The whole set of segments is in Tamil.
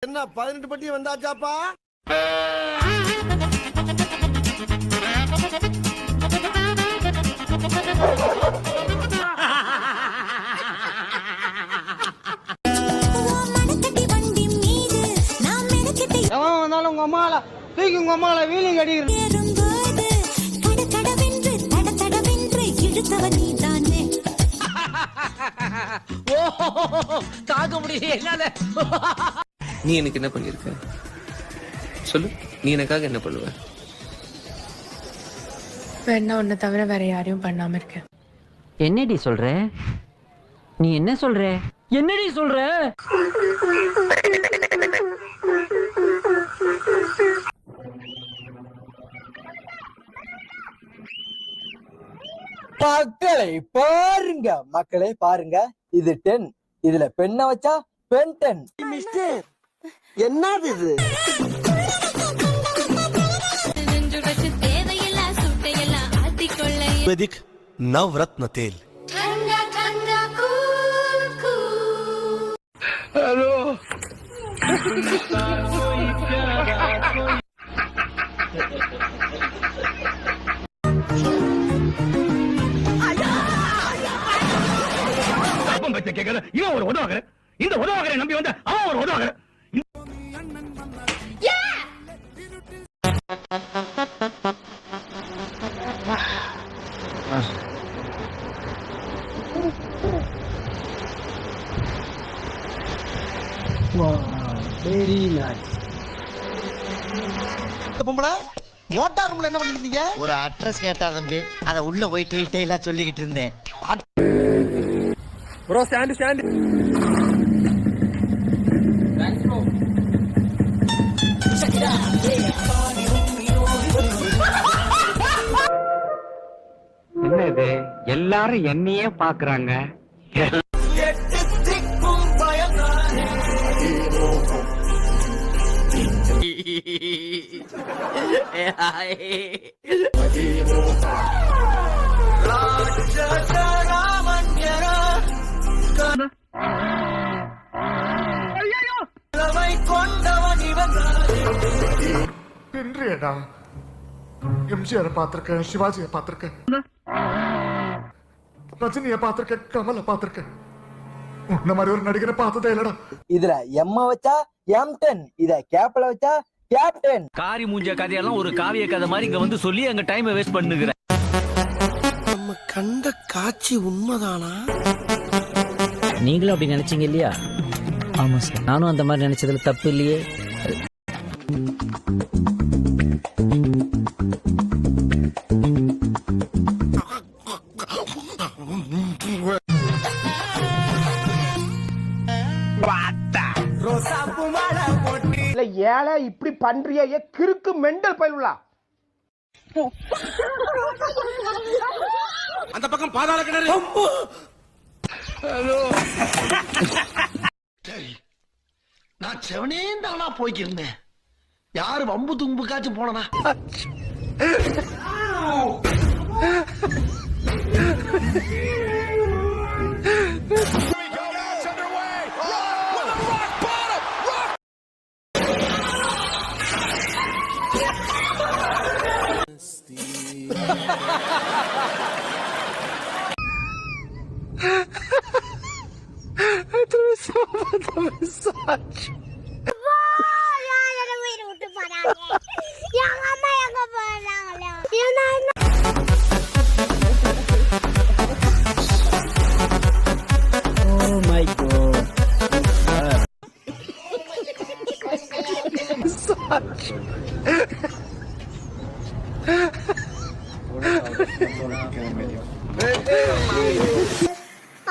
என்ன 18 பட்டி வந்தாச்சாப்பா? எவன் வந்தாலும் உங்க அம்மால தூக்கி உங்க அம்மால வீலிங் அடிக்கிறது. தாக்க முடியல என்னால. நீ எனக்கு என்ன பண்ணிருக்க சொல்லு. நீ எனக்காக என்ன பண்ணுவ? என்ன உன்னை தவிர வேற யாரையும் பண்ணாம இருக்கேன். என்னடி சொல்ற? நீ என்ன சொல்ற? என்னடி சொல்ற? மக்களை பாருங்க இது 10. இதுல பெண்ண வச்சா பென் 10. மிஸ்டர் என்னது இது? वैदिक नवरत्न तेल। हेलो இவன் ஒரு உதவாக இந்த உதவாகரை நம்பி வந்த அவன் ஒரு உதவாக. Very nice. பொம்பளை மோட்டார் ரூம்ல என்ன பண்ணிருந்தீங்க? ஒரு அட்ரஸ் கேட்டா தம்பி, அத உள்ள போய் டீடைலா சொல்லிக்கிட்டு இருந்தேன். Bro stand stand. என்ன இது எல்லாரும் என்னையே பாக்குறாங்க. பின்றியடா எம்ஜிஆர் பாத்திருக்கேன், சிவாஜியை பாத்திருக்கேன், ரஜினியை பாத்திருக்கேன், கமலை பாத்திருக்கேன். உன்ன மாதிரி ஒரு நடிகரை பார்த்ததே இல்லடா. இதுல எம்ம வச்சா M10. இத கேப்ல வச்சா கேப்டன். காரி மூஞ்ச கதையெல்லாம் ஒரு காவிய கதை மாதிரி இங்க வந்து சொல்லி அங்க டைம் வேஸ்ட் பண்ணுகிற. நம்ம கண்ட காட்சி உண்மைதானா? நீங்களும் அப்படி நினைச்சீங்க இல்லையா? ஆமா சார், நானும் அந்த மாதிரி நினைச்சதுல தப்பு இல்லையே. ஏழை இப்படி பண்றிய கிறுக்கு மெண்டல் பயிலுலா. அந்த பக்கம் பாதாள கிணறு. நான் செவனே தானா போய்க்கிருந்தேன். யாரு வம்பு தும்புக்காச்சும் போனா?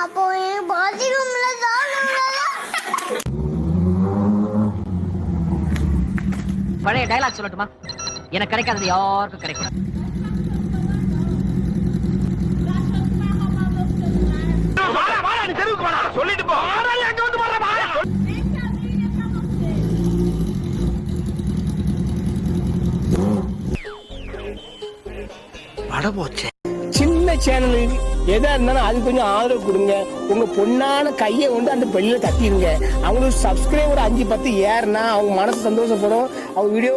அப்போ பாத்ரூம்ல பழைய டயலாக் சொல்லட்டுமா? எனக்கு கிடைக்காதது யாருக்கும் கிடைக்கும். சொல்லிட்டு போ. எங்க வந்து பட போச்சே. சின்ன சேனல் எதா இருந்தாலும் அது கொஞ்சம் ஆதரவு கொடுங்க. உங்க பொண்ணான கையை கொண்டு அந்த பெண்ணில தட்டிடுங்க. அவங்களுக்கு சப்ஸ்கிரைபர் 5-10 ஏறுனா அவங்க மனசு சந்தோஷப்படும். அவங்க வீடியோ